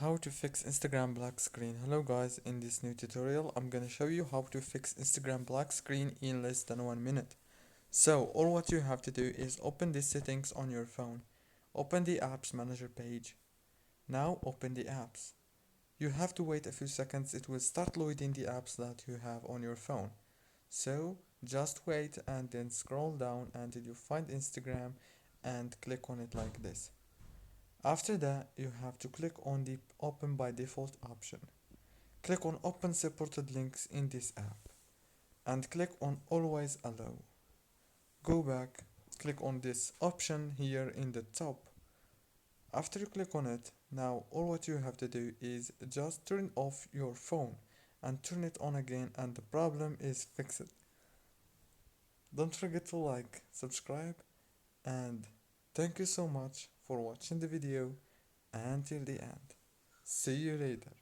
How to fix Instagram black screen. Hello guys, in this new tutorial I'm gonna show you how to fix Instagram black screen in less than 1 minute. So all what you have to do is open the settings on your phone. Open the apps manager page. Now open the apps. You have to wait a few seconds, it will start loading the apps that you have on your phone. So just wait and then scroll down until you find Instagram and click on it like this. After that, you have to click on the Open by Default option. Click on Open Supported Links in this app and click on Always Allow. Go back, click on this option here in the top. After you click on it, now all what you have to do is just turn off your phone and turn it on again and the problem is fixed. Don't forget to like, subscribe, and thank you so much for watching the video until the end. See you later.